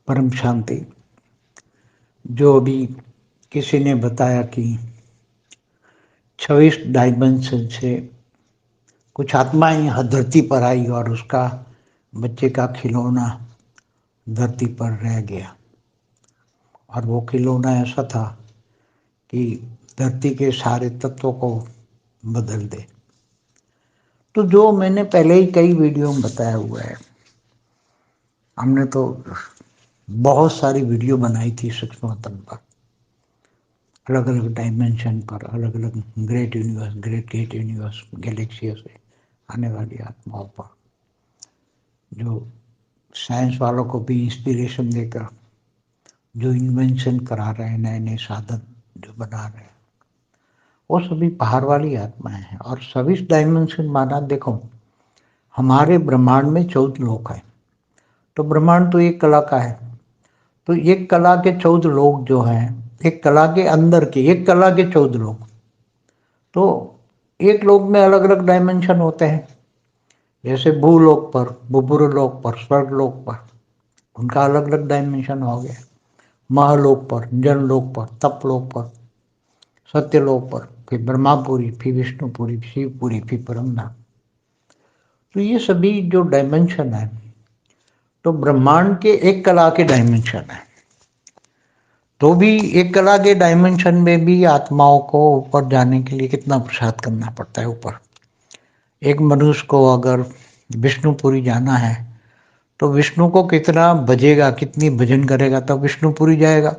परम शांति। जो अभी किसी ने बताया कि 26 डायमेंशन से कुछ आत्माएं यहाँ धरती पर आई और उसका बच्चे का खिलौना धरती पर रह गया, और वो खिलौना ऐसा था कि धरती के सारे तत्वों को बदल दे। तो जो मैंने पहले ही कई वीडियो में बताया हुआ है, हमने तो बहुत सारी वीडियो बनाई थी सूक्ष्म तल पर, अलग अलग डायमेंशन पर, अलग अलग ग्रेट यूनिवर्स, ग्रेट यूनिवर्स, गैलेक्सियों से आने वाली आत्माओं पर, जो साइंस वालों को भी इंस्पिरेशन देकर जो इन्वेंशन करा रहे हैं, नए नए साधन जो बना रहे हैं, वो सभी बाहर वाली आत्माएं हैं। और सभी डायमेंशन माना, देखो हमारे ब्रह्मांड में 14 लोक हैं, तो ब्रह्मांड तो एक कला का है, तो एक कला के 14 लोक जो हैं, एक कला के अंदर के एक कला के 14 लोक, तो एक लोक में अलग अलग डायमेंशन होते हैं। जैसे भूलोक पर, बुबुर लोक पर, स्वर्ग लोक पर, उनका अलग अलग डायमेंशन हो गया। महालोक पर, जनलोक पर, तपलोक पर, सत्यलोक पर, फिर ब्रह्मापुरी, फिर विष्णुपुरी, शिवपुरी, फिर परमधाम। तो ये सभी जो डायमेंशन है, तो ब्रह्मांड के एक कला के डायमेंशन है। तो भी एक कला के डायमेंशन में भी आत्माओं को ऊपर जाने के लिए कितना पुरुषार्थ करना पड़ता है। ऊपर एक मनुष्य को अगर विष्णुपुरी जाना है, तो विष्णु को कितना भजेगा, कितनी भजन करेगा तब विष्णुपुरी जाएगा।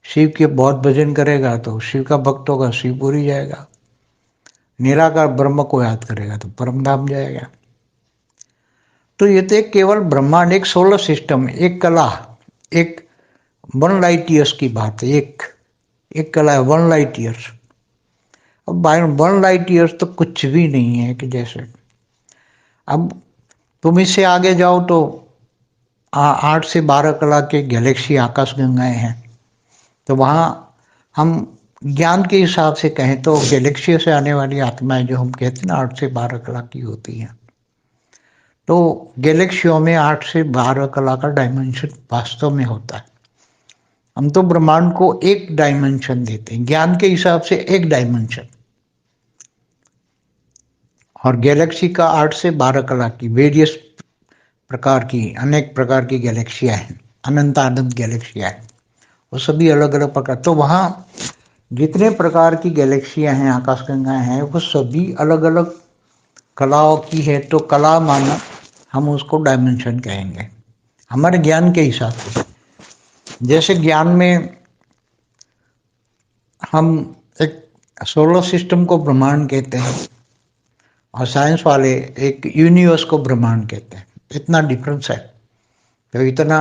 शिव के बहुत भजन करेगा तो शिव का भक्त होगा, शिवपुरी जाएगा। निराकार ब्रह्म को याद करेगा तो परमधाम जाएगा। तो ये तो एक केवल ब्रह्मांड, एक सोलर सिस्टम, एक कला, एक 1 लाइट ईयर्स की बात है। एक कला है 1 लाइट ईयर्स। अब 1 लाइट ईयर्स तो कुछ भी नहीं है कि जैसे अब तुम इससे आगे जाओ तो 8 से 12 कला के गैलेक्सी आकाश गंगाएं हैं। तो वहाँ हम ज्ञान के हिसाब से कहें तो गैलेक्सी से आने वाली आत्माएं जो हम कहते हैं ना 8 से 12 कला की होती हैं, तो गैलेक्सियों में 8 से 12 कला का डायमेंशन वास्तव में होता है। हम तो ब्रह्मांड को एक डायमेंशन देते हैं, ज्ञान के हिसाब से एक डायमेंशन, और गैलेक्सी का 8 से 12 कला की वेरियस प्रकार की, अनेक प्रकार की गैलेक्सियां हैं, अनंत अनंत गैलेक्सियां हैं, वो सभी अलग अलग प्रकार। तो वहाँ जितने प्रकार की गैलेक्सियां हैं, आकाशगंगाएं हैं, वो सभी अलग अलग कलाओं की है। तो कला माना हम उसको डायमेंशन कहेंगे हमारे ज्ञान के हिसाब से। जैसे ज्ञान में हम एक सोलर सिस्टम को ब्रह्मांड कहते हैं, और साइंस वाले एक यूनिवर्स को ब्रह्मांड कहते हैं। इतना डिफरेंस है। तो इतना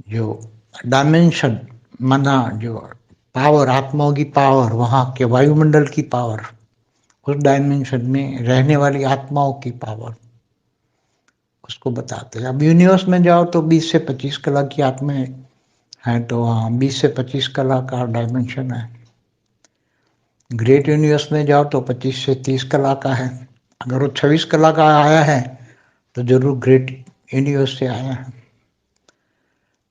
जो डायमेंशन माना, जो पावर, आत्माओं की पावर, वहाँ के वायुमंडल की पावर, उस डायमेंशन में रहने वाली आत्माओं की पावर, उसको बताते हैं। अब यूनिवर्स में जाओ तो 20 से 25 कला की आत्माएं हैं, तो हाँ 20 से 25 कला का डायमेंशन है। ग्रेट यूनिवर्स में जाओ तो 25 से 30 कला का है। अगर वो 26 कला का आया है तो जरूर ग्रेट यूनिवर्स से आया है।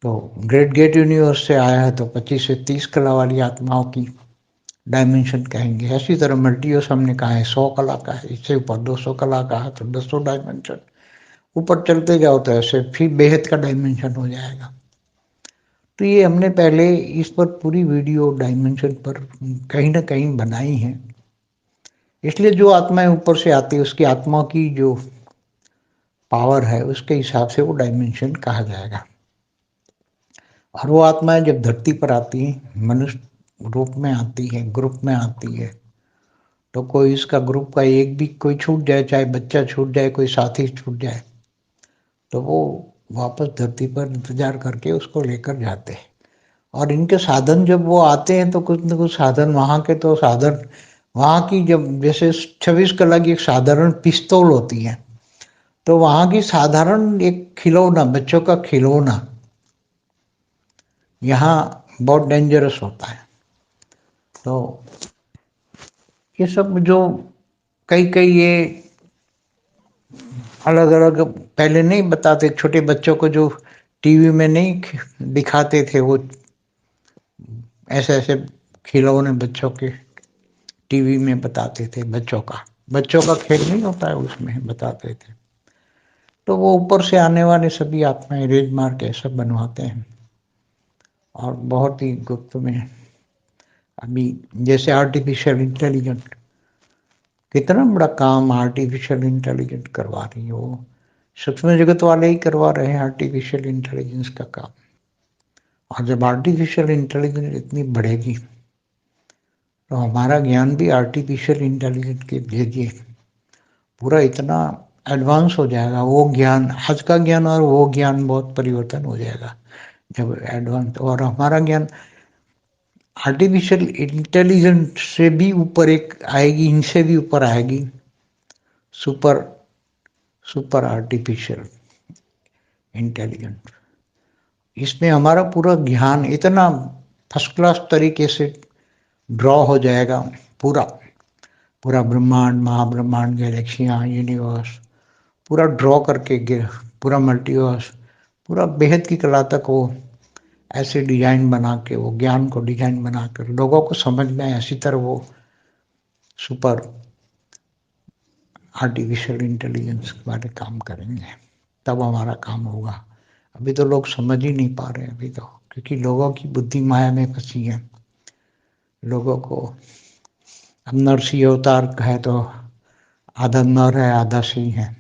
तो ग्रेट गेट यूनिवर्स से आया है तो 25 से 30 कला वाली आत्माओं की डायमेंशन कहेंगे। इसी तरह मल्टीवर्स हमने कहा है 100 कला का है, इससे ऊपर 200 कला का है तो 200 डायमेंशन। ऊपर चलते जाओ तो ऐसे फिर बेहद का डायमेंशन हो जाएगा। तो ये हमने पहले इस पर पूरी वीडियो डायमेंशन पर कहीं ना कहीं बनाई है। इसलिए जो आत्माएं ऊपर से आती है उसकी आत्मा की जो पावर है उसके हिसाब से वो डायमेंशन कहा जाएगा। और वो आत्माएं जब धरती पर आती हैं, मनुष्य रूप में आती है, ग्रुप में आती है, तो कोई इसका ग्रुप का एक भी कोई छूट जाए, चाहे बच्चा छूट जाए, कोई साथी छूट जाए, तो वो वापस धरती पर इंतजार करके उसको लेकर जाते हैं। और इनके साधन जब वो आते हैं तो कुछ न कुछ साधन वहाँ के, तो साधन वहाँ की, जब जैसे 26 कला की एक साधारण पिस्तौल होती है, तो वहाँ की साधारण एक खिलौना, बच्चों का खिलौना यहाँ बहुत डेंजरस होता है। तो ये सब जो कई कई ये अलग अलग पहले नहीं बताते, छोटे बच्चों को जो टीवी में नहीं दिखाते थे वो ऐसे ऐसे खिलौने बच्चों के, टीवी में बताते थे बच्चों का खेल नहीं होता है उसमें बताते थे। तो वो ऊपर से आने वाले सभी आत्माएं रेज मार के सब बनवाते हैं और बहुत ही गुप्त में। अभी जैसे आर्टिफिशियल इंटेलिजेंट, कितना बड़ा काम आर्टिफिशियल इंटेलिजेंट करवा रही है, वो सूक्ष्म जगत वाले ही करवा रहे हैं आर्टिफिशियल इंटेलिजेंस का काम। और जब आर्टिफिशियल इंटेलिजेंस इतनी बढ़ेगी तो हमारा ज्ञान भी आर्टिफिशियल इंटेलिजेंस के जरिए पूरा इतना एडवांस हो जाएगा। वो ज्ञान, आज का ज्ञान और वो ज्ञान बहुत परिवर्तन हो जाएगा जब एडवांस। और हमारा ज्ञान आर्टिफिशियल इंटेलिजेंस से भी ऊपर एक आएगी, इनसे भी ऊपर आएगी, सुपर सुपर आर्टिफिशियल इंटेलिजेंस। इसमें हमारा पूरा ज्ञान इतना फर्स्ट क्लास तरीके से ड्रॉ हो जाएगा, पूरा पूरा ब्रह्मांड, महाब्रह्मांड, गैलेक्सियाँ, यूनिवर्स पूरा ड्रॉ करके पूरा मल्टीवर्स, पूरा बेहद की कला तक वो ऐसे डिजाइन बना के, वो ज्ञान को डिजाइन बना कर लोगों को समझ में ऐसी तरह वो सुपर आर्टिफिशियल इंटेलिजेंस वाले काम करेंगे, तब हमारा काम होगा। अभी तो लोग समझ ही नहीं पा रहे अभी तो, क्योंकि लोगों की बुद्धि माया में फंसी है। लोगों को अब नरसिंह अवतार है तो आधा नर है आधा सिंह है।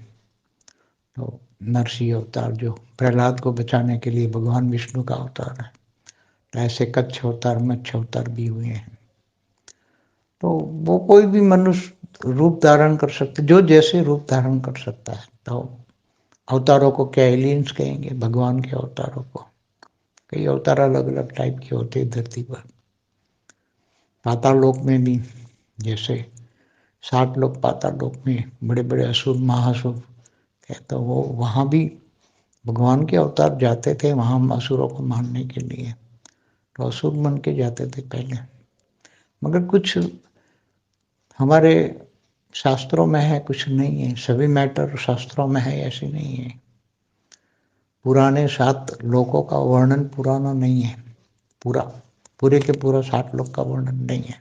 तो नरसिंह अवतार जो प्रहलाद को बचाने के लिए भगवान विष्णु का अवतार है, तो ऐसे कच्छ अवतार, मत्स्य अवतार भी हुए हैं। तो वो कोई भी मनुष्य रूप धारण कर सकते, जो जैसे रूप धारण कर सकता है। तो अवतारों को क्या एलियंस कहेंगे, भगवान के अवतारों को। कई अवतार अलग अलग टाइप के होते हैं धरती पर। पाताल लोक में भी जैसे 60 लोग पाताल लोक में बड़े बड़े असुर महासुर है, तो वो वहाँ भी भगवान के अवतार जाते थे वहाँ असुरों को मारने के लिए। तो असुर बन के जाते थे पहले। मगर कुछ हमारे शास्त्रों में है, कुछ नहीं है। सभी मैटर शास्त्रों में है ऐसे नहीं है। पुराने 7 लोकों का वर्णन पुराना नहीं है, पूरे के पूरा 7 लोक का वर्णन नहीं है।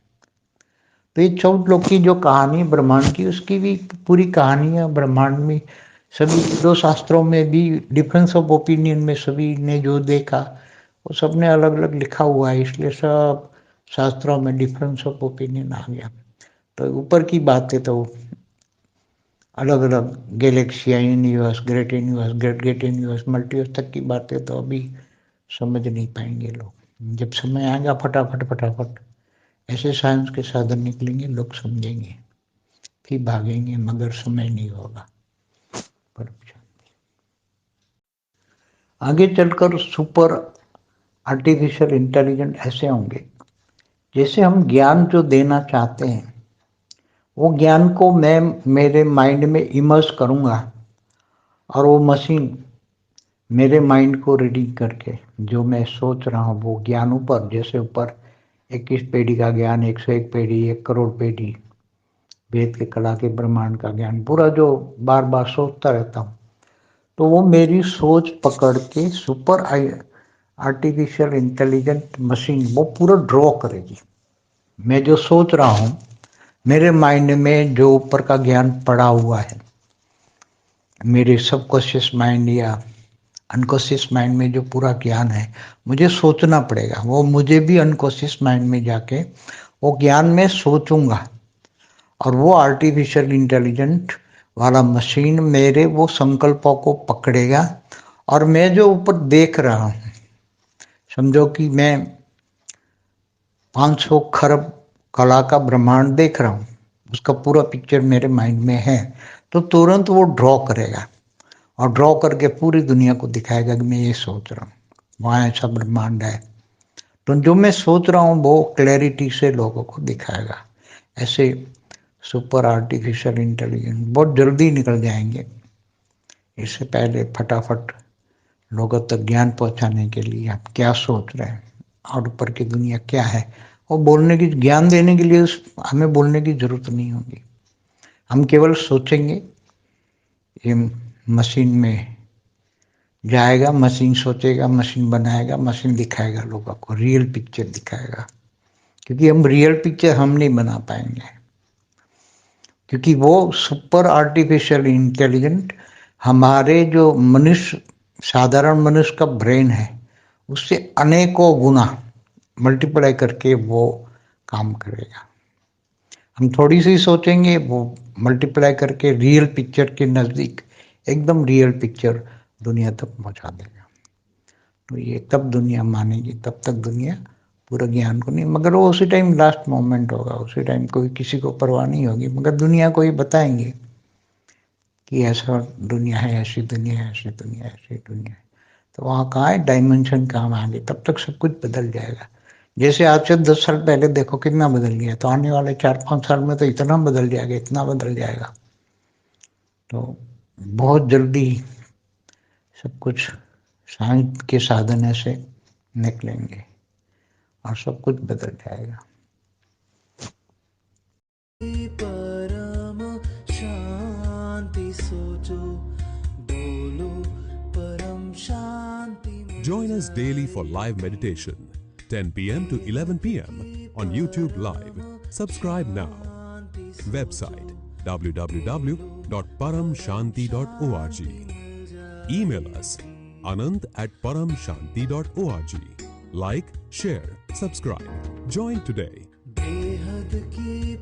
तो ये 14 लोक की जो कहानी ब्रह्मांड की, उसकी भी पूरी कहानी है ब्रह्मांड में। सभी 2 शास्त्रों में भी डिफरेंस ऑफ ओपिनियन में सभी ने जो देखा वो सबने अलग अलग लिखा हुआ है, इसलिए सब शास्त्रों में डिफरेंस ऑफ ओपिनियन आ गया। तो ऊपर की बातें तो अलग अलग galaxies, universe, great universe, great universe, multiverse तक की बातें तो अभी समझ नहीं पाएंगे लोग। जब समय आएगा फटाफट फटाफट ऐसे साइंस के साधन निकलेंगे, लोग समझेंगे, फिर भागेंगे, मगर समय नहीं होगा। पर आगे चलकर सुपर आर्टिफिशियल इंटेलिजेंट ऐसे होंगे, जैसे हम ज्ञान जो देना चाहते हैं वो ज्ञान को मैं मेरे माइंड में इमर्स करूँगा और वो मशीन मेरे माइंड को रीडिंग करके जो मैं सोच रहा हूँ वो ज्ञान ऊपर, जैसे ऊपर 21 पेढ़ी का ज्ञान, 101 पेढ़ी, 1 करोड़ पेढ़ी वेद के कला के ब्रह्मांड का ज्ञान पूरा जो बार बार सोचता रहता हूँ, तो वो मेरी सोच पकड़ के सुपर आर्टिफिशियल इंटेलिजेंट मशीन वो पूरा ड्रॉ करेगी। मैं जो सोच रहा हूँ मेरे माइंड में जो ऊपर का ज्ञान पड़ा हुआ है, मेरे सबकॉन्शियस माइंड या अनकॉन्शियस माइंड में जो पूरा ज्ञान है, मुझे सोचना पड़ेगा। वो मुझे भी अनकॉन्शियस माइंड में जाके वो ज्ञान में सोचूंगा और वो आर्टिफिशियल इंटेलिजेंट वाला मशीन मेरे वो संकल्पों को पकड़ेगा। और मैं जो ऊपर देख रहा हूँ, समझो कि मैं 500 खरब कला का ब्रह्मांड देख रहा हूँ, उसका पूरा पिक्चर मेरे माइंड में है, तो तुरंत वो ड्रॉ करेगा और ड्रॉ करके पूरी दुनिया को दिखाएगा कि मैं ये सोच रहा हूँ, वहाँ ऐसा ब्रह्मांड है। तो जो मैं सोच रहा हूँ वो क्लैरिटी से लोगों को दिखाएगा। ऐसे सुपर आर्टिफिशियल इंटेलिजेंस बहुत जल्दी निकल जाएंगे। इससे पहले फटाफट लोगों तक ज्ञान पहुंचाने के लिए आप क्या सोच रहे हैं और ऊपर की दुनिया क्या है, और बोलने की, ज्ञान देने के लिए हमें बोलने की जरूरत नहीं होगी। हम केवल सोचेंगे, ये मशीन में जाएगा, मशीन सोचेगा, मशीन बनाएगा, मशीन दिखाएगा लोगों को, रियल पिक्चर दिखाएगा। क्योंकि हम रियल पिक्चर हम नहीं बना पाएंगे, क्योंकि वो सुपर आर्टिफिशियल इंटेलिजेंट हमारे जो मनुष्य, साधारण मनुष्य का ब्रेन है उससे अनेकों गुना मल्टीप्लाई करके वो काम करेगा। हम थोड़ी सी सोचेंगे, वो मल्टीप्लाई करके रियल पिक्चर के नज़दीक एकदम रियल पिक्चर दुनिया तक पहुंचा देगा। तो ये तब दुनिया मानेगी, तब तक दुनिया पूरा ज्ञान को नहीं, मगर वो उसी टाइम लास्ट मोमेंट होगा, उसी टाइम कोई किसी को परवाह नहीं होगी, मगर दुनिया को ही बताएंगे कि ऐसा दुनिया है, ऐसी दुनिया है, ऐसी दुनिया है, ऐसी दुनिया है। तो वहाँ कहाँ है डायमेंशन, कहाँ आगे, तब तक सब कुछ बदल जाएगा। जैसे आज से 10 साल पहले देखो कितना बदल गया, तो आने वाले 4-5 साल में तो इतना बदल जाएगा, इतना बदल जाएगा। तो बहुत जल्दी सब कुछ साइंस के साधन से निकलेंगे और सब कुछ बदल जाएगा। परम शांति सोचो, बोलो परम शांति। Join us daily for live meditation, 10 p.m. to 11 p.m. on YouTube Live. Subscribe now. Website www.paramshanti.org. Email us anant@paramshanti.org. Like, share, subscribe. Join today. बेहद की